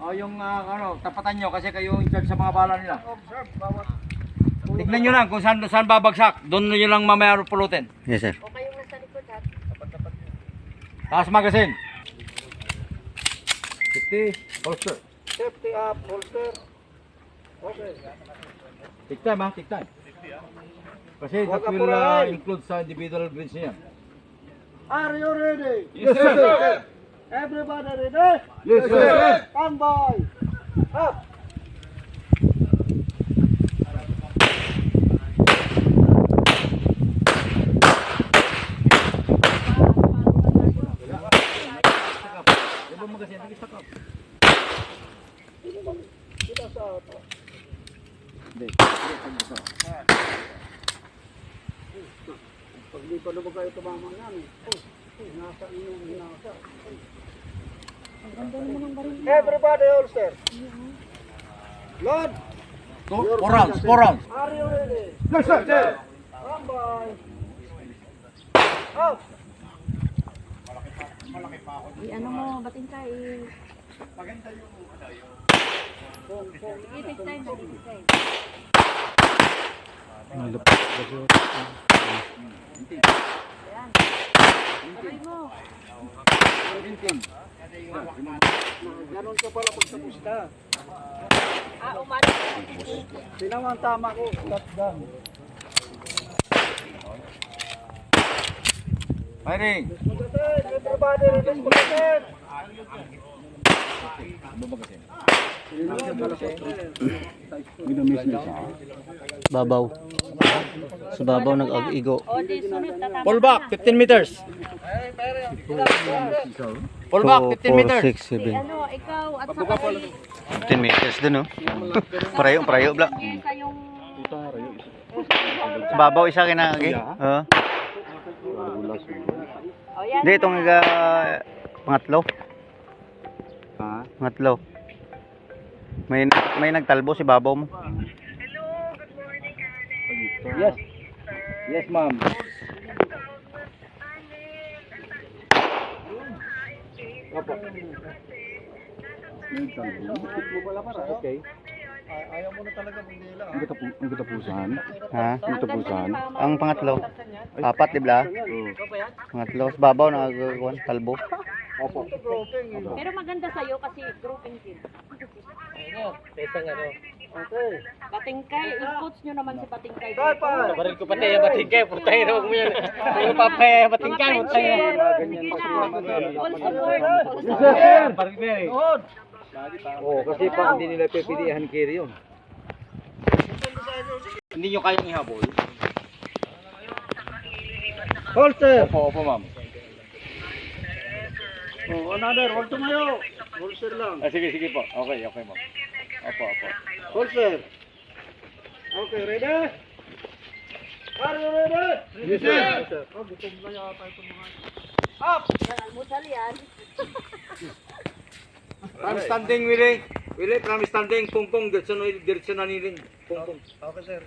O yung tapatan nyo kasi kayo in charge sa mga bala nila. Tignan nyo lang kung saan babagsak. Doon nyo lang mamaya pulutin. Yes, sir. O kayong nasa likod ha. Taas magasin. Safety, holster. Safety up, holster. Okay. Take time ha, take time. Kasi Huwag that will apurahin. include sa individual grades niya. Are you ready? Yes, sir. Everybody ready? Yes, sir. Stand by. Up. Kita sa auto. Pag di pa naman kayo tumama namin. Nasa inyong hinasa. Everybody holster. Load. Four rounds, 4 rounds. Are you ready? Yes, sir. Stand by. Up. Ano mo, bating ka eh. Itik tayo na, itik tayo. Ayan. Sabay mo. Ganon ka pala pag sa pusta. Umano. Sinaw ang tama ko. Shotgun. Firing. Magasin. Everybody ready? Magasin. Babaw. Sa babaw nag-igo. O, di sunod, tatama. Pull back, 15 meters. Pull back, 15 meters. 4, 6, 7. Ano, ikaw at saka 15 meters dun, no? Parayo bla. sa yung... Sa babaw isa kinagi. O, yan. Hindi, itong pangatlo. Pangatlo. May nagtalbo si babaw mo. Yes. Yes, ma'am. Okay. Ayaw mo na talaga kung nila. Ang katapusan. Ha? Ang katapusan. Ang pangatlo. Apat, di ba? Pangatlo. Sa babaw talbo. Opo. Pero maganda sa'yo kasi grouping din. Okay. Batingkay, i-coach nyo naman si Batingkay. Start pa. Baril ko pati yung batingkay, purtay na huwag mo yan. Yung papay, batingkay, purtay na. Sige na. All support. Baril ko yan eh. Load. Oh, kasi pag hindi nila pipilihan carry yun. Hindi nyo kayang ihabol. Holster. Opo, ma'am. Oh, another. Huwag tumayo. Holster lang. Sige po. Okay, ma'am. Opo. Holster. Okay, ready? Are you ready? Yes, sir. Oh, gutom na yata ito mga. Up! Yan, almusal yan. From standing, Willie. From standing, pungpong, diretso na niling. Pungpong. Okay, sir.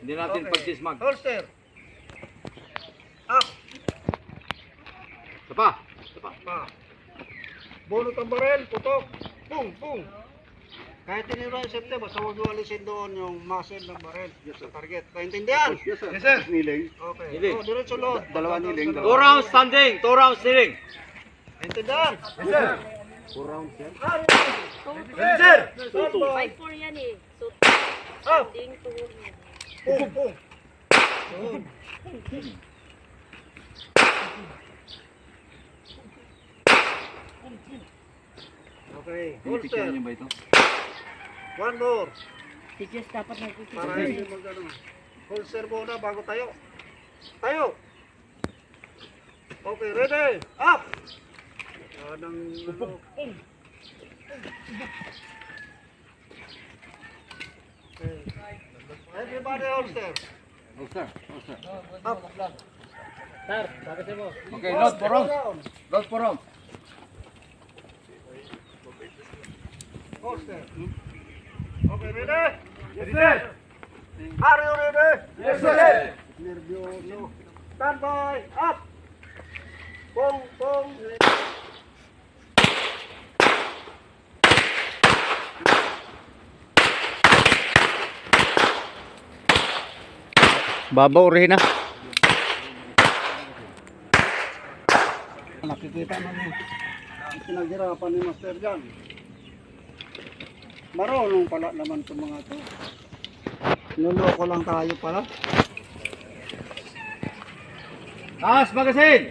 Hindi natin Okay. pagtismag. Holster. Up. Sapa. Pa. Bunot ang barel, putok. Pung, pung. Kahit hindi ba yung safety, basta huwag nyo alisin doon yung muscle ng barel sa target. Kaintindihan? Yes, sir. Niling. Okay. Niling. Oh, diretso load. Dalawa niling. Dalawa. 2 rounds standing, 2 rounds niling. Kaintindihan? Yes, sir. Sir. 5-4 yan eh. So, Up. standing to... Pung, pung. Okay. Holster. ba ito? One more. Teachers dapat nag-teachers. Para hindi mag-ano. Holster muna bago tayo. Tayo. Okay, ready? Up! Anong ano? Okay. Everybody holster. Sir. Up. Sir, bakit mo? Okay, load 4 rounds. Load 4 rounds. Holster. Okay, ready? Yes, sir. Are you ready? Yes, sir. Nervyoso. Stand by. Up. Pong, pong. Babaw rin na. Nakikita na niyo. Pinaghirapan ni Master Jan. Marunong pala naman itong mga to. Nuloko lang tayo pala. Taas magasin!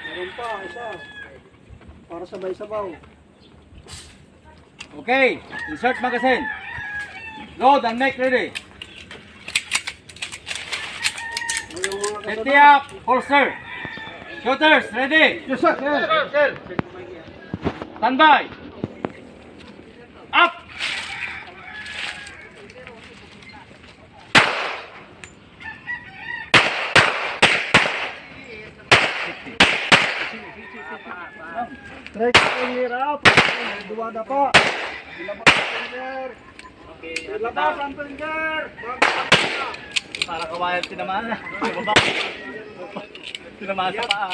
Meron pa, isa. Para sabay-sabaw. Okay, insert magasin. Load and make ready. Yung mga Safety up, holster. Shooters, ready. Yes, sir. Yes, sir. Stand by. Up. Try to clear out. Duwada pa. Ilabas ang finger. Ilabas ang finger. Para kawayan tinamaan na. Tinamaan sa paa.